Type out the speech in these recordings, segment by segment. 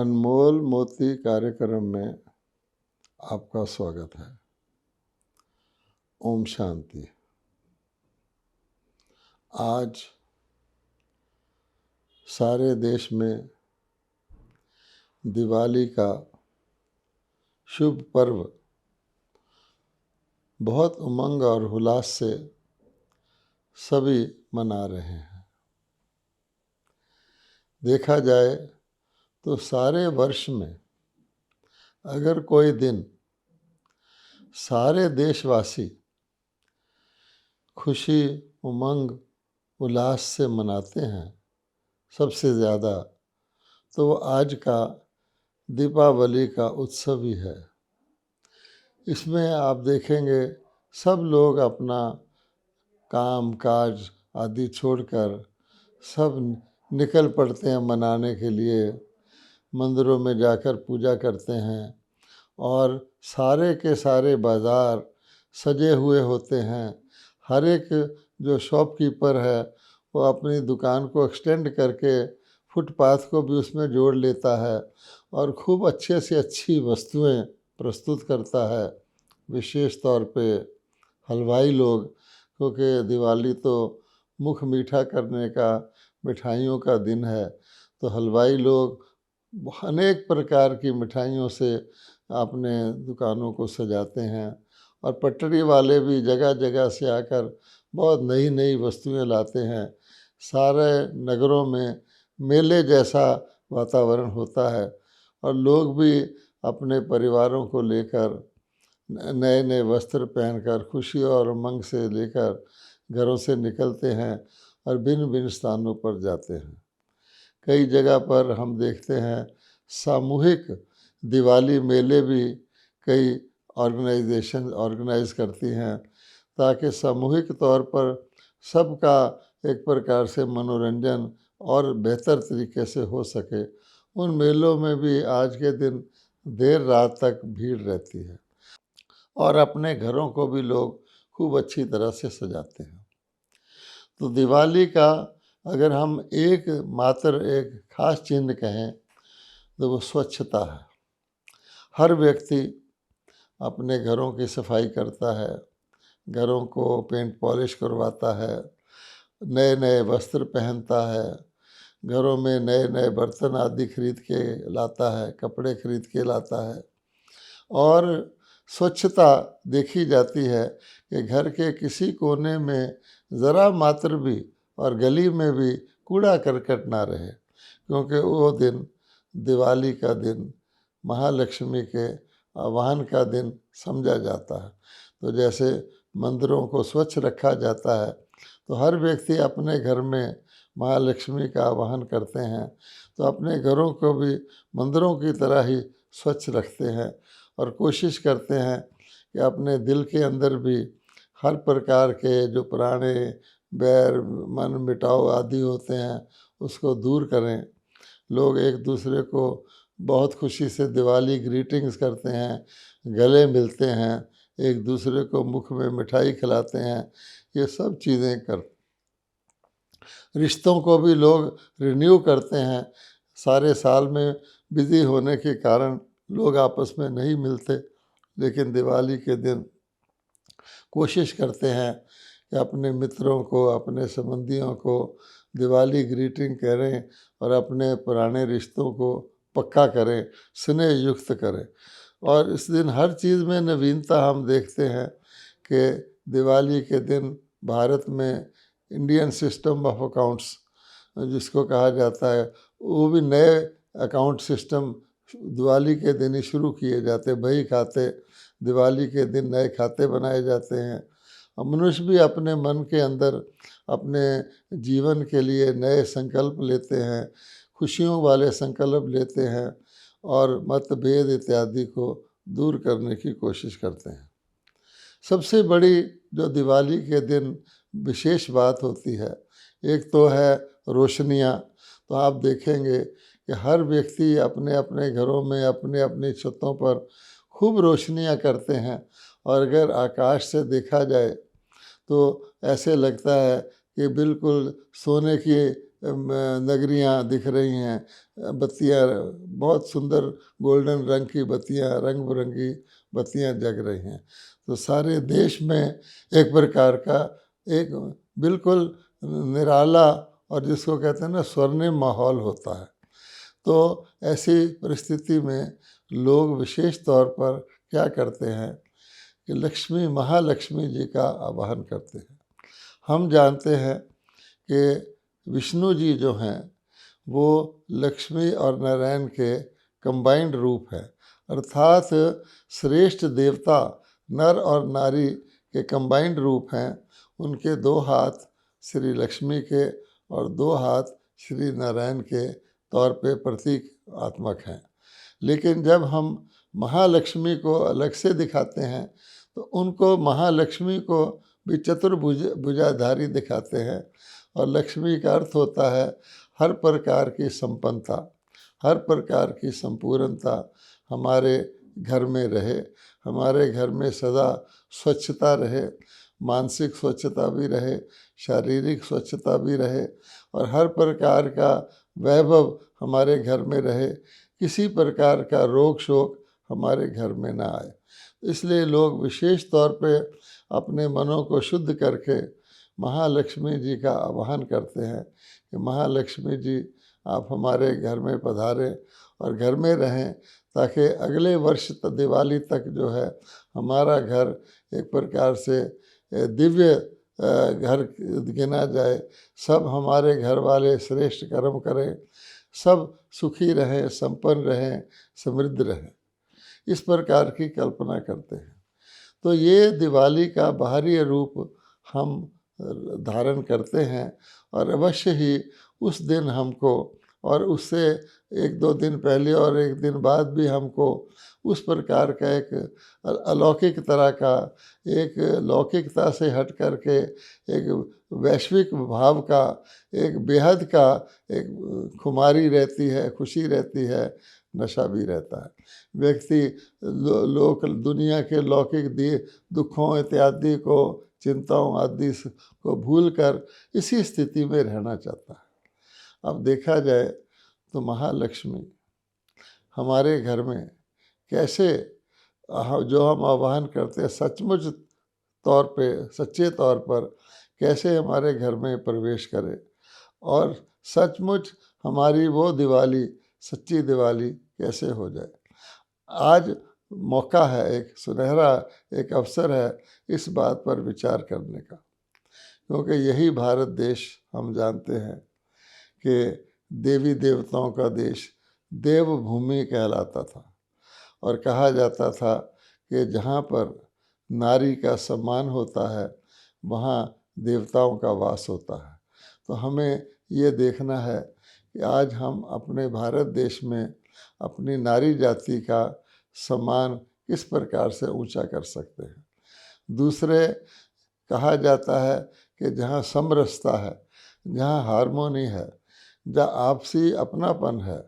अनमोल मोती कार्यक्रम में आपका स्वागत है। ओम शांति। आज सारे देश में दिवाली का शुभ पर्व बहुत उमंग और उल्लास से सभी मना रहे हैं। देखा जाए तो सारे वर्ष में अगर कोई दिन सारे देशवासी खुशी उमंग उल्लास से मनाते हैं सबसे ज़्यादा, तो वो आज का दीपावली का उत्सव ही है। इसमें आप देखेंगे सब लोग अपना काम काज आदि छोड़कर सब निकल पड़ते हैं मनाने के लिए। मंदिरों में जाकर पूजा करते हैं और सारे के सारे बाज़ार सजे हुए होते हैं। हर एक जो शॉपकीपर है वो अपनी दुकान को एक्सटेंड करके फुटपाथ को भी उसमें जोड़ लेता है और खूब अच्छे से अच्छी वस्तुएं प्रस्तुत करता है। विशेष तौर पे हलवाई लोग, क्योंकि दिवाली तो मुख मीठा करने का, मिठाइयों का दिन है, तो हलवाई लोग अनेक प्रकार की मिठाइयों से अपने दुकानों को सजाते हैं और पटरी वाले भी जगह जगह से आकर बहुत नई नई वस्तुएं लाते हैं। सारे नगरों में मेले जैसा वातावरण होता है और लोग भी अपने परिवारों को लेकर नए नए वस्त्र पहनकर खुशी और उमंग से लेकर घरों से निकलते हैं और भिन्न भिन्न स्थानों पर जाते हैं। कई जगह पर हम देखते हैं सामूहिक दिवाली मेले भी कई ऑर्गेनाइजेशन ऑर्गेनाइज करती हैं ताकि सामूहिक तौर पर सबका एक प्रकार से मनोरंजन और बेहतर तरीके से हो सके। उन मेलों में भी आज के दिन देर रात तक भीड़ रहती है और अपने घरों को भी लोग खूब अच्छी तरह से सजाते हैं। तो दिवाली का अगर हम एक खास चिन्ह कहें तो वो स्वच्छता है। हर व्यक्ति अपने घरों की सफाई करता है, घरों को पेंट पॉलिश करवाता है, नए नए वस्त्र पहनता है, घरों में नए नए बर्तन आदि खरीद के लाता है, कपड़े खरीद के लाता है और स्वच्छता देखी जाती है कि घर के किसी कोने में ज़रा मात्र भी और गली में भी कूड़ा करकट ना रहे, क्योंकि वो दिन दिवाली का दिन महालक्ष्मी के आवाहन का दिन समझा जाता है। तो जैसे मंदिरों को स्वच्छ रखा जाता है तो हर व्यक्ति अपने घर में महालक्ष्मी का आवाहन करते हैं, तो अपने घरों को भी मंदिरों की तरह ही स्वच्छ रखते हैं और कोशिश करते हैं कि अपने दिल के अंदर भी हर प्रकार के जो पुराने बैर मन मिटाव आदि होते हैं उसको दूर करें। लोग एक दूसरे को बहुत खुशी से दिवाली ग्रीटिंग्स करते हैं, गले मिलते हैं, एक दूसरे को मुख में मिठाई खिलाते हैं। ये सब चीज़ें कर रिश्तों को भी लोग रिन्यू करते हैं। सारे साल में बिज़ी होने के कारण लोग आपस में नहीं मिलते, लेकिन दिवाली के दिन कोशिश करते हैं कि अपने मित्रों को, अपने संबंधियों को दिवाली ग्रीटिंग करें और अपने पुराने रिश्तों को पक्का करें, स्नेह युक्त करें। और इस दिन हर चीज़ में नवीनता हम देखते हैं कि दिवाली के दिन भारत में इंडियन सिस्टम ऑफ अकाउंट्स जिसको कहा जाता है, वो भी नए अकाउंट सिस्टम दिवाली के दिन ही शुरू किए जाते हैं। बही खाते दिवाली के दिन नए खाते बनाए जाते हैं और मनुष्य भी अपने मन के अंदर अपने जीवन के लिए नए संकल्प लेते हैं, खुशियों वाले संकल्प लेते हैं और मतभेद इत्यादि को दूर करने की कोशिश करते हैं। सबसे बड़ी जो दिवाली के दिन विशेष बात होती है, एक तो है रोशनियाँ। तो आप देखेंगे कि हर व्यक्ति अपने अपने घरों में अपने अपनी छतों पर खूब रोशनियाँ करते हैं और अगर आकाश से देखा जाए तो ऐसे लगता है कि बिल्कुल सोने की नगरियाँ दिख रही हैं, बत्तियाँ बहुत सुंदर गोल्डन रंग की बत्तियाँ, रंग बिरंगी बत्तियाँ जग रही हैं। तो सारे देश में एक प्रकार का एक बिल्कुल निराला और जिसको कहते हैं ना स्वर्णिम माहौल होता है। तो ऐसी परिस्थिति में लोग विशेष तौर पर क्या करते हैं कि लक्ष्मी महालक्ष्मी जी का आवाहन करते हैं। हम जानते हैं कि विष्णु जी जो हैं वो लक्ष्मी और नारायण के कंबाइंड रूप है, अर्थात श्रेष्ठ देवता नर और नारी के कंबाइंड रूप हैं। उनके 2 हाथ श्री लक्ष्मी के और 2 हाथ श्री नारायण के तौर पे प्रतीक आत्मक हैं। लेकिन जब हम महालक्ष्मी को अलग से दिखाते हैं तो उनको महालक्ष्मी को भी भुजाधारी दिखाते हैं। और लक्ष्मी का अर्थ होता है हर प्रकार की संपन्नता, हर प्रकार की संपूर्णता हमारे घर में रहे, हमारे घर में सदा स्वच्छता रहे, मानसिक स्वच्छता भी रहे, शारीरिक स्वच्छता भी रहे और हर प्रकार का वैभव हमारे घर में रहे, किसी प्रकार का रोग शोक हमारे घर में ना आए। इसलिए लोग विशेष तौर पे अपने मनों को शुद्ध करके महालक्ष्मी जी का आवाहन करते हैं कि महालक्ष्मी जी आप हमारे घर में पधारें और घर में रहें, ताकि अगले वर्ष दिवाली तक जो है हमारा घर एक प्रकार से दिव्य घर गिना जाए। सब हमारे घर वाले श्रेष्ठ कर्म करें, सब सुखी रहें, संपन्न रहें, समृद्ध रहें, इस प्रकार की कल्पना करते हैं। तो ये दिवाली का बाहरी रूप हम धारण करते हैं और अवश्य ही उस दिन हमको और उससे 1-2 दिन पहले और 1 दिन बाद भी हमको उस प्रकार का एक अलौकिक तरह का, एक लौकिकता से हट कर के एक वैश्विक भाव का, एक बेहद का एक खुमारी रहती है, खुशी रहती है, नशा भी रहता है। व्यक्ति लोक दुनिया के लौकिक दुखों इत्यादि को, चिंताओं आदि को भूलकर इसी स्थिति में रहना चाहता है। अब देखा जाए तो महालक्ष्मी हमारे घर में कैसे जो हम आवाहन करते हैं सचमुच तौर पे, सच्चे तौर पर कैसे हमारे घर में प्रवेश करे और सचमुच हमारी वो दिवाली, सच्ची दिवाली कैसे हो जाए। आज मौका है, एक सुनहरा एक अवसर है इस बात पर विचार करने का, क्योंकि यही भारत देश हम जानते हैं कि देवी देवताओं का देश देवभूमि कहलाता था और कहा जाता था कि जहाँ पर नारी का सम्मान होता है वहाँ देवताओं का वास होता है। तो हमें ये देखना है कि आज हम अपने भारत देश में अपनी नारी जाति का सम्मान किस प्रकार से ऊंचा कर सकते हैं। दूसरे, कहा जाता है कि जहाँ समरसता है, जहाँ हार्मोनी है, जहाँ आपसी अपनापन है,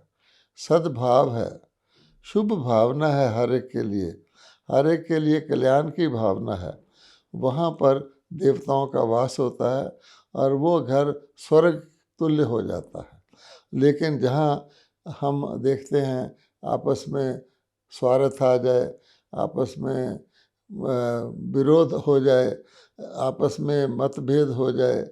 सद्भाव है, शुभ भावना है, हर एक के लिए कल्याण की भावना है, वहाँ पर देवताओं का वास होता है और वो घर स्वर्ग तुल्य हो जाता है। लेकिन जहाँ हम देखते हैं आपस में स्वार्थ आ जाए, आपस में विरोध हो जाए, आपस में मतभेद हो जाए,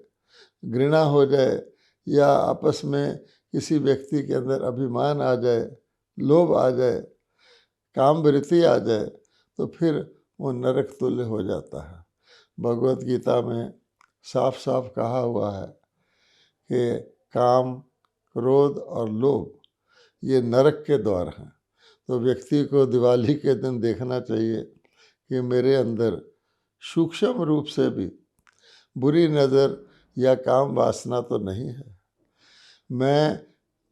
घृणा हो जाए या आपस में किसी व्यक्ति के अंदर अभिमान आ जाए, लोभ आ जाए, कामवृत्ति आ जाए, तो फिर वो नरक तुल्य हो जाता है। भगवत गीता में साफ साफ कहा हुआ है कि काम, क्रोध और लोभ ये नरक के द्वार हैं। तो व्यक्ति को दिवाली के दिन देखना चाहिए कि मेरे अंदर सूक्ष्म रूप से भी बुरी नज़र या काम वासना तो नहीं है, मैं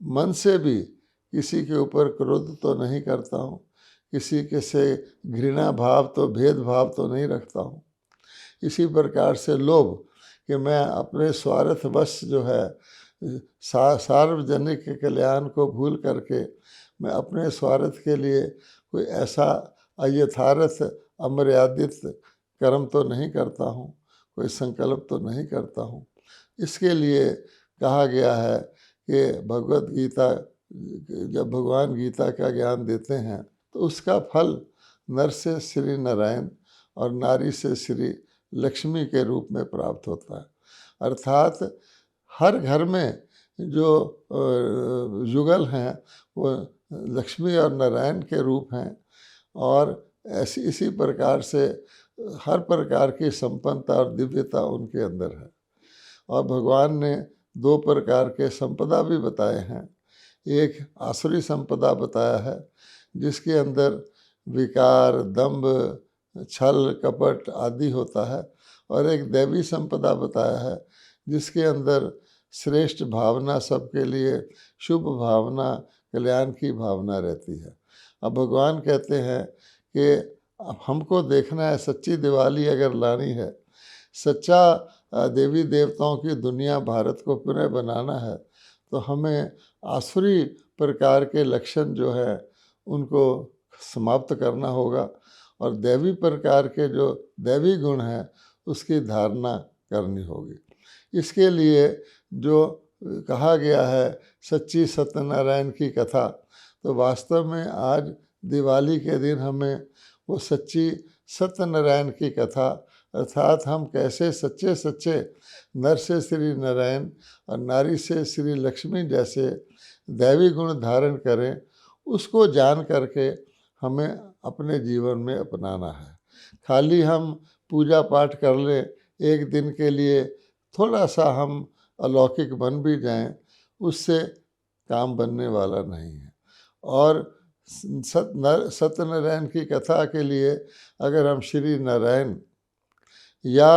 मन से भी किसी के ऊपर क्रोध तो नहीं करता हूँ, किसी के से घृणा भाव तो भेदभाव तो नहीं रखता हूँ। इसी प्रकार से लोभ कि मैं अपने स्वार्थवश जो है सार्वजनिक कल्याण को भूल करके मैं अपने स्वार्थ के लिए कोई ऐसा अयथार्थ अमर्यादित कर्म तो नहीं करता हूँ, कोई संकल्प तो नहीं करता हूँ। इसके लिए कहा गया है कि भगवत गीता, जब भगवान गीता का ज्ञान देते हैं तो उसका फल नर से श्री नारायण और नारी से श्री लक्ष्मी के रूप में प्राप्त होता है। अर्थात हर घर में जो युगल हैं वो लक्ष्मी और नारायण के रूप हैं, और ऐसी इसी प्रकार से हर प्रकार की संपन्नता और दिव्यता उनके अंदर है। और भगवान ने दो प्रकार के संपदा भी बताए हैं। एक आसुरी संपदा बताया है जिसके अंदर विकार, दंभ, छल, कपट आदि होता है, और एक दैवी संपदा बताया है जिसके अंदर श्रेष्ठ भावना, सबके लिए शुभ भावना, कल्याण की भावना रहती है। अब भगवान कहते हैं कि हमको देखना है, सच्ची दिवाली अगर लानी है, सच्चा देवी देवताओं की दुनिया भारत को पुनः बनाना है, तो हमें आसुरी प्रकार के लक्षण जो है उनको समाप्त करना होगा, और दैवी प्रकार के जो दैवी गुण हैं उसकी धारणा करनी होगी। इसके लिए जो कहा गया है सच्ची सत्यनारायण की कथा, तो वास्तव में आज दिवाली के दिन हमें वो सच्ची सत्यनारायण की कथा, अर्थात हम कैसे सच्चे सच्चे नर से श्री नारायण और नारी से श्री लक्ष्मी जैसे दैवी गुण धारण करें, उसको जान करके हमें अपने जीवन में अपनाना है। खाली हम पूजा पाठ कर लें, एक दिन के लिए थोड़ा सा हम अलौकिक बन भी जाएं, उससे काम बनने वाला नहीं है। और सत्यनारायण की कथा के लिए अगर हम श्री नारायण या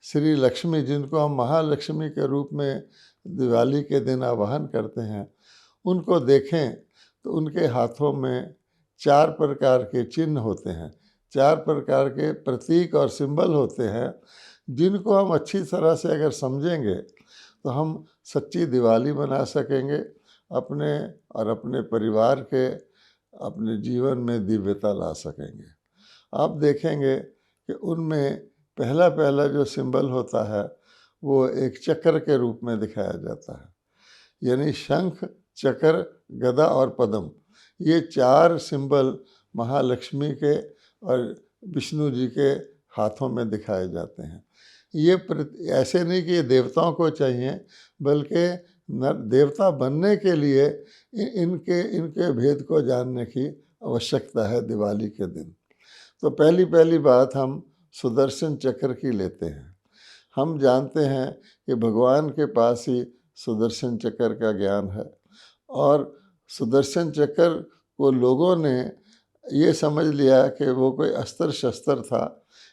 श्री लक्ष्मी, जिनको हम महालक्ष्मी के रूप में दिवाली के दिन आवाहन करते हैं, उनको देखें तो उनके हाथों में 4 प्रकार के चिन्ह होते हैं, 4 प्रकार के प्रतीक और सिंबल होते हैं, जिनको हम अच्छी तरह से अगर समझेंगे तो हम सच्ची दिवाली मना सकेंगे, अपने और अपने परिवार के, अपने जीवन में दिव्यता ला सकेंगे। आप देखेंगे कि उनमें पहला पहला जो सिंबल होता है वो एक चक्र के रूप में दिखाया जाता है, यानी शंख, चक्र, गदा और पद्म, ये 4 सिंबल महालक्ष्मी के और विष्णु जी के हाथों में दिखाए जाते हैं। ये ऐसे नहीं कि ये देवताओं को चाहिए, बल्कि देवता बनने के लिए इनके भेद को जानने की आवश्यकता है दिवाली के दिन। तो पहली बात हम सुदर्शन चक्र की लेते हैं। हम जानते हैं कि भगवान के पास ही सुदर्शन चक्र का ज्ञान है, और सुदर्शन चक्र को लोगों ने ये समझ लिया कि वो कोई अस्त्र शस्त्र था,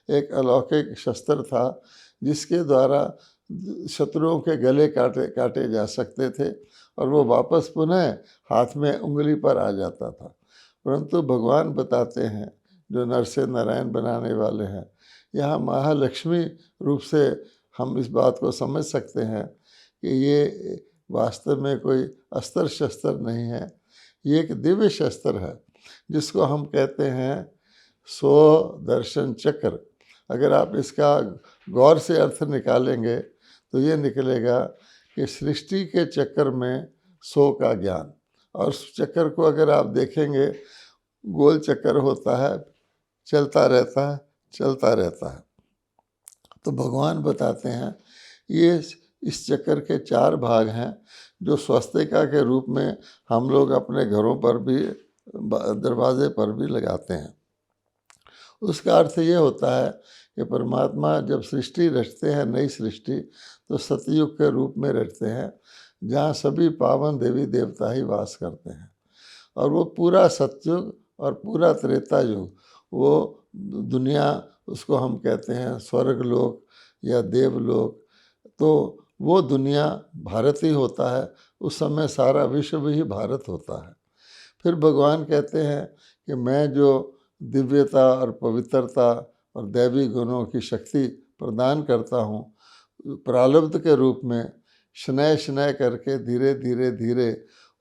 एक अलौकिक शस्त्र था जिसके द्वारा शत्रुओं के गले काटे जा सकते थे, और वो वापस पुनः हाथ में उंगली पर आ जाता था। परंतु भगवान बताते हैं, जो नर से नारायण बनाने वाले हैं, यहाँ महालक्ष्मी रूप से हम इस बात को समझ सकते हैं कि ये वास्तव में कोई अस्त्र शस्त्र नहीं है, ये एक दिव्य शस्त्र है जिसको हम कहते हैं दर्शन चक्र। अगर आप इसका गौर से अर्थ निकालेंगे तो ये निकलेगा कि सृष्टि के चक्र में 100 का ज्ञान, और उस चक्र को अगर आप देखेंगे, गोल चक्र होता है, चलता रहता है, चलता रहता है। तो भगवान बताते हैं ये इस चक्र के 4 भाग हैं, जो स्वस्तिका के रूप में हम लोग अपने घरों पर भी, दरवाजे पर भी लगाते हैं। उसका अर्थ ये होता है कि परमात्मा जब सृष्टि रचते हैं, नई सृष्टि, तो सतयुग के रूप में रचते हैं, जहाँ सभी पावन देवी देवता ही वास करते हैं। और वो पूरा सतयुग और पूरा त्रेता युग, वो दुनिया, उसको हम कहते हैं स्वर्गलोक या देवलोक, तो वो दुनिया भारत ही होता है। उस समय सारा विश्व ही भारत होता है। फिर भगवान कहते हैं कि मैं जो दिव्यता और पवित्रता और दैवी गुणों की शक्ति प्रदान करता हूँ, प्रारब्ध के रूप में स्नेह स्नेह करके धीरे धीरे धीरे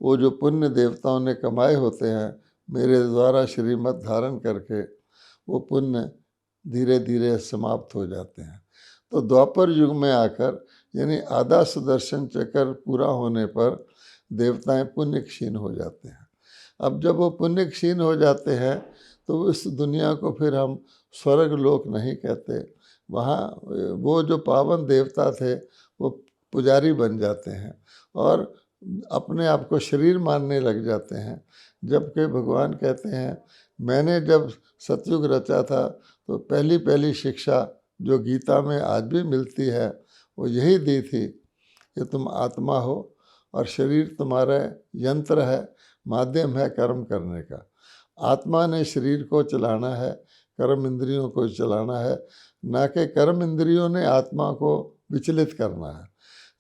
वो जो पुण्य देवताओं ने कमाए होते हैं, मेरे द्वारा श्रीमत धारण करके, वो पुण्य धीरे धीरे समाप्त हो जाते हैं। तो द्वापर युग में आकर यानी आधा सुदर्शन चक्र पूरा होने पर देवताएं पुण्य क्षीण हो जाते हैं। अब जब वो पुण्य क्षीण हो जाते हैं तो इस दुनिया को फिर हम स्वर्ग लोक नहीं कहते, वहाँ वो जो पावन देवता थे वो पुजारी बन जाते हैं और अपने आप को शरीर मानने लग जाते हैं। जबकि भगवान कहते हैं मैंने जब सतयुग रचा था तो पहली पहली शिक्षा जो गीता में आज भी मिलती है वो यही दी थी कि तुम आत्मा हो और शरीर तुम्हारा यंत्र है, माध्यम है कर्म करने का। आत्मा ने शरीर को चलाना है, कर्म इंद्रियों को चलाना है, ना कि कर्म इंद्रियों ने आत्मा को विचलित करना है।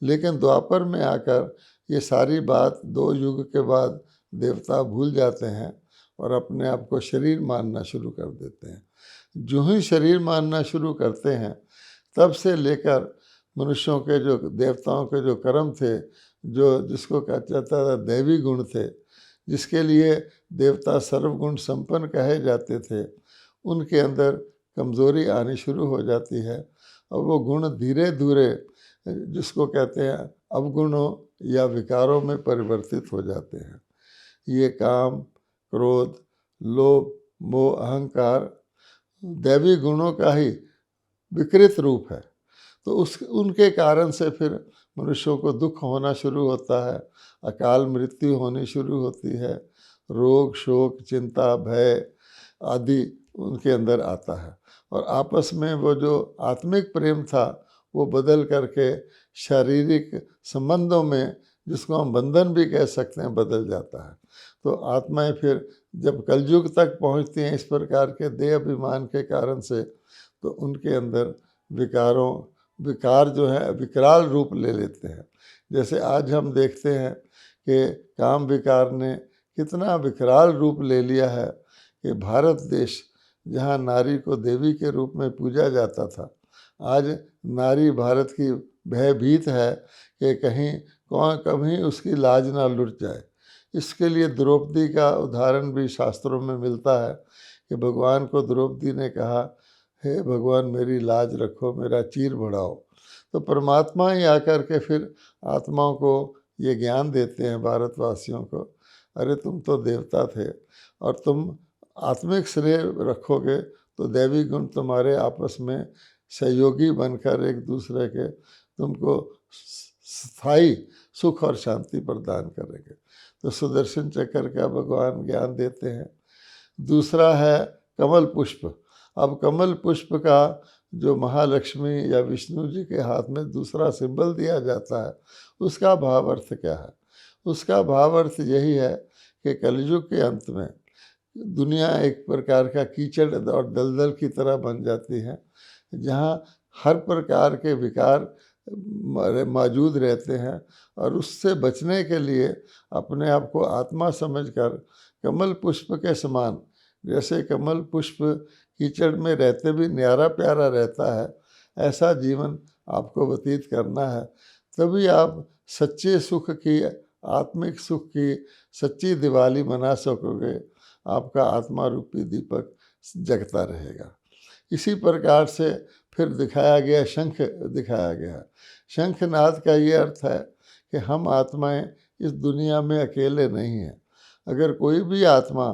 लेकिन द्वापर में आकर ये सारी बात 2 युग के बाद देवता भूल जाते हैं और अपने आप को शरीर मानना शुरू कर देते हैं। जो ही शरीर मानना शुरू करते हैं तब से लेकर मनुष्यों के जो देवताओं के जो कर्म थे, जो जिसको कहा जाता था दैवी गुण थे, जिसके लिए देवता सर्वगुण संपन्न कहे जाते थे, उनके अंदर कमज़ोरी आनी शुरू हो जाती है और वो गुण धीरे धीरे जिसको कहते हैं अवगुणों या विकारों में परिवर्तित हो जाते हैं। ये काम, क्रोध, लोभ, मोह, अहंकार दैवी गुणों का ही विकृत रूप है। तो उनके कारण से फिर मनुष्यों को दुख होना शुरू होता है, अकाल मृत्यु होनी शुरू होती है, रोग, शोक, चिंता, भय आदि उनके अंदर आता है और आपस में वो जो आत्मिक प्रेम था वो बदल करके शारीरिक संबंधों में, जिसको हम बंधन भी कह सकते हैं, बदल जाता है। तो आत्माएं फिर जब कलयुग तक पहुंचती हैं इस प्रकार के देह अभिमान के कारण से, तो उनके अंदर विकार जो है विकराल रूप ले लेते हैं। जैसे आज हम देखते हैं कि काम विकार ने कितना विकराल रूप ले लिया है कि भारत देश जहाँ नारी को देवी के रूप में पूजा जाता था, आज नारी भारत की भयभीत है कि कहीं कभी उसकी लाज ना लुट जाए। इसके लिए द्रौपदी का उदाहरण भी शास्त्रों में मिलता है कि भगवान को द्रौपदी ने कहा, हे भगवान मेरी लाज रखो, मेरा चीर बढ़ाओ। तो परमात्मा ही आकर के फिर आत्माओं को ये ज्ञान देते हैं भारतवासियों को, अरे तुम तो देवता थे और तुम आत्मिक श्रेय रखोगे तो दैवी गुण तुम्हारे आपस में सहयोगी बनकर एक दूसरे के तुमको स्थायी सुख और शांति प्रदान करेंगे। तो सुदर्शन चक्र का भगवान ज्ञान देते हैं। दूसरा है कमल पुष्प। अब कमल पुष्प का जो महालक्ष्मी या विष्णु जी के हाथ में दूसरा सिंबल दिया जाता है, उसका भाव अर्थ क्या है? उसका भाव अर्थ यही है कि कलयुग के अंत में दुनिया एक प्रकार का कीचड़ और दलदल की तरह बन जाती है, जहाँ हर प्रकार के विकार मौजूद रहते हैं और उससे बचने के लिए अपने आप को आत्मा समझकर कमल पुष्प के समान, जैसे कमल पुष्प कीचड़ में रहते भी न्यारा प्यारा रहता है, ऐसा जीवन आपको व्यतीत करना है। तभी आप सच्चे सुख की, आत्मिक सुख की सच्ची दिवाली मना सकोगे। आपका आत्मा रूपी दीपक जगता रहेगा। इसी प्रकार से फिर दिखाया गया शंख दिखाया गया। शंखनाद का ये अर्थ है कि हम आत्माएं इस दुनिया में अकेले नहीं हैं। अगर कोई भी आत्मा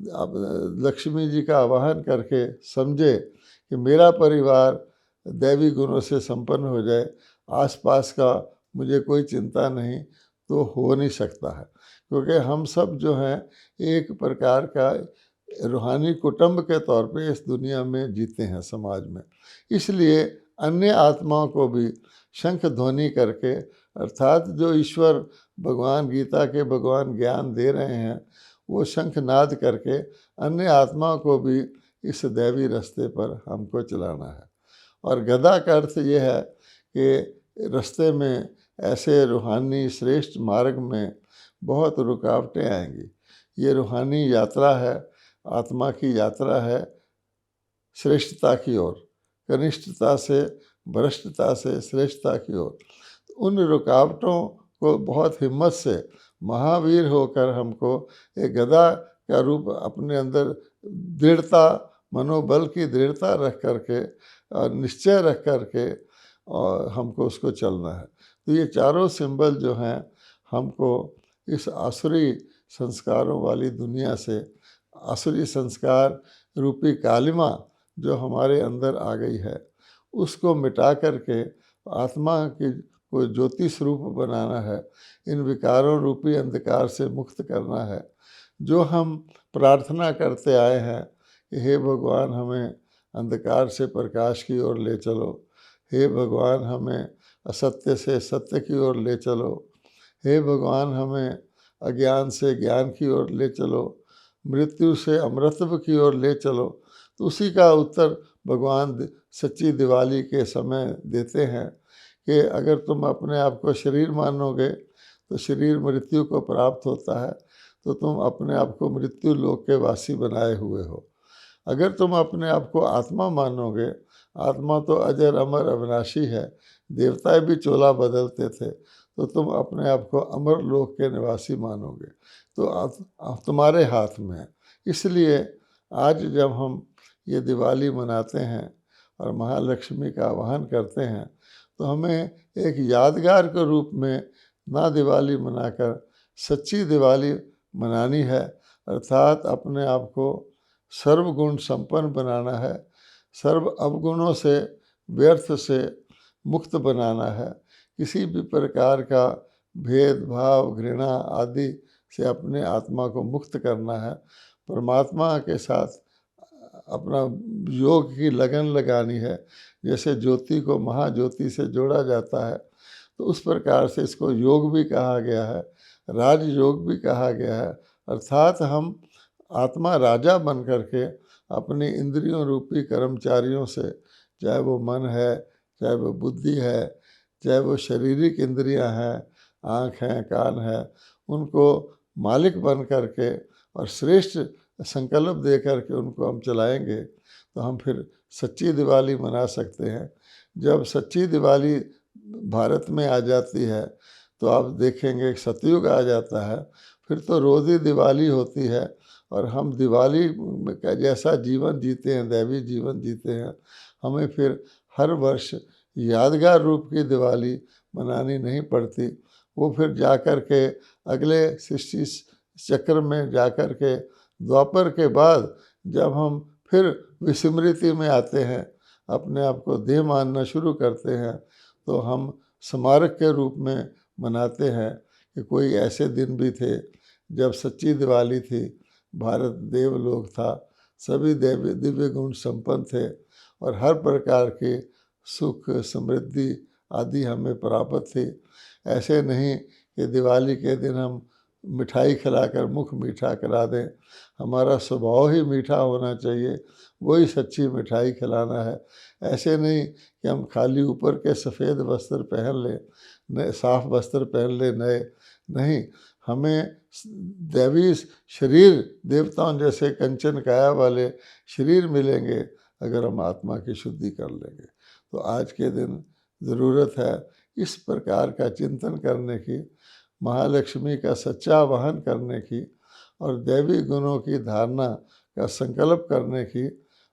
अब लक्ष्मी जी का आवाहन करके समझे कि मेरा परिवार दैवी गुणों से संपन्न हो जाए, आसपास का मुझे कोई चिंता नहीं, तो हो नहीं सकता है। क्योंकि हम सब जो हैं एक प्रकार का रूहानी कुटुंब के तौर पे इस दुनिया में जीते हैं समाज में। इसलिए अन्य आत्माओं को भी शंख ध्वनि करके, अर्थात जो ईश्वर भगवान गीता के भगवान ज्ञान दे रहे हैं, वो शंखनाद करके अन्य आत्माओं को भी इस दैवी रास्ते पर हमको चलाना है। और गदा का अर्थ ये है कि रास्ते में ऐसे रूहानी श्रेष्ठ मार्ग में बहुत रुकावटें आएंगी। ये रूहानी यात्रा है, आत्मा की यात्रा है श्रेष्ठता की ओर, कनिष्ठता से भ्रष्टता से श्रेष्ठता की ओर। उन रुकावटों को बहुत हिम्मत से महावीर होकर हमको एक गदा का रूप अपने अंदर दृढ़ता, मनोबल की दृढ़ता रख करके और निश्चय रख करके और हमको उसको चलना है। तो ये चारों सिंबल जो हैं हमको इस आसुरी संस्कारों वाली दुनिया से, आसुरी संस्कार रूपी कालिमा जो हमारे अंदर आ गई है, उसको मिटा करके आत्मा की को ज्योति स्वरूप बनाना है, इन विकारों रूपी अंधकार से मुक्त करना है। जो हम प्रार्थना करते आए हैं कि हे भगवान हमें अंधकार से प्रकाश की ओर ले चलो, हे भगवान हमें असत्य से सत्य की ओर ले चलो, हे भगवान हमें अज्ञान से ज्ञान की ओर ले चलो, मृत्यु से अमृतत्व की ओर ले चलो। तो उसी का उत्तर भगवान सच्ची दिवाली के समय देते हैं कि अगर तुम अपने आप को शरीर मानोगे तो शरीर मृत्यु को प्राप्त होता है, तो तुम अपने आप को मृत्यु लोक के वासी बनाए हुए हो। अगर तुम अपने आप को आत्मा मानोगे, आत्मा तो अजर अमर अविनाशी है, देवता भी चोला बदलते थे, तो तुम अपने आप को अमर लोक के निवासी मानोगे। तो तुम्हारे हाथ में है। इसलिए आज जब हम ये दिवाली मनाते हैं और महालक्ष्मी का आवाहन करते हैं, तो हमें एक यादगार के रूप में ना दिवाली मनाकर सच्ची दिवाली मनानी है, अर्थात अपने आप को सर्वगुण संपन्न बनाना है, सर्व अवगुणों से, व्यर्थ से मुक्त बनाना है। किसी भी प्रकार का भेदभाव, घृणा आदि से अपने आत्मा को मुक्त करना है। परमात्मा के साथ अपना योग की लगन लगानी है। जैसे ज्योति को महाज्योति से जोड़ा जाता है, तो उस प्रकार से इसको योग भी कहा गया है, राजयोग भी कहा गया है। अर्थात हम आत्मा राजा बन करके अपनी इंद्रियों रूपी कर्मचारियों से, चाहे वो मन है, चाहे वो बुद्धि है, चाहे वो शारीरिक इंद्रियां हैं, आँख हैं, कान है, उनको मालिक बन करके और श्रेष्ठ संकल्प दे करके उनको हम चलाएंगे, तो हम फिर सच्ची दिवाली मना सकते हैं। जब सच्ची दिवाली भारत में आ जाती है, तो आप देखेंगे सतयुग आ जाता है, फिर तो रोज़ ही दिवाली होती है और हम दिवाली का जैसा जीवन जीते हैं, दैवी जीवन जीते हैं। हमें फिर हर वर्ष यादगार रूप की दिवाली मनानी नहीं पड़ती। वो फिर जाकर के अगले सृष्टि चक्र में जाकर के द्वापर के बाद जब हम फिर विस्मृति में आते हैं, अपने आप को देह मानना शुरू करते हैं, तो हम स्मारक के रूप में मनाते हैं कि कोई ऐसे दिन भी थे जब सच्ची दिवाली थी, भारत देवलोक था, सभी दिव्य गुण संपन्न थे और हर प्रकार के सुख समृद्धि आदि हमें प्राप्त थी। ऐसे नहीं कि दिवाली के दिन हम मिठाई खिलाकर मुख मीठा करा दें। हमारा स्वभाव ही मीठा होना चाहिए, वही सच्ची मिठाई खिलाना है। ऐसे नहीं कि हम खाली ऊपर के सफ़ेद वस्त्र पहन लें, नए साफ वस्त्र पहन लें नए, नहीं, हमें दैवी शरीर, देवताओं जैसे कंचन काया वाले शरीर मिलेंगे अगर हम आत्मा की शुद्धि कर लेंगे। तो आज के दिन ज़रूरत है इस प्रकार का चिंतन करने की, महालक्ष्मी का सच्चा आवाहन करने की और दैवी गुणों की धारणा का संकल्प करने की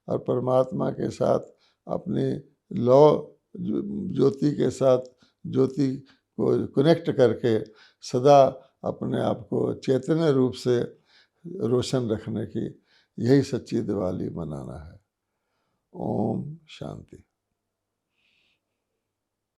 और परमात्मा के साथ अपनी लौ ज्योति के साथ ज्योति को कनेक्ट करके सदा अपने आप को चैतन्य रूप से रोशन रखने की, यही सच्ची दिवाली मनाना है। ओम शांति।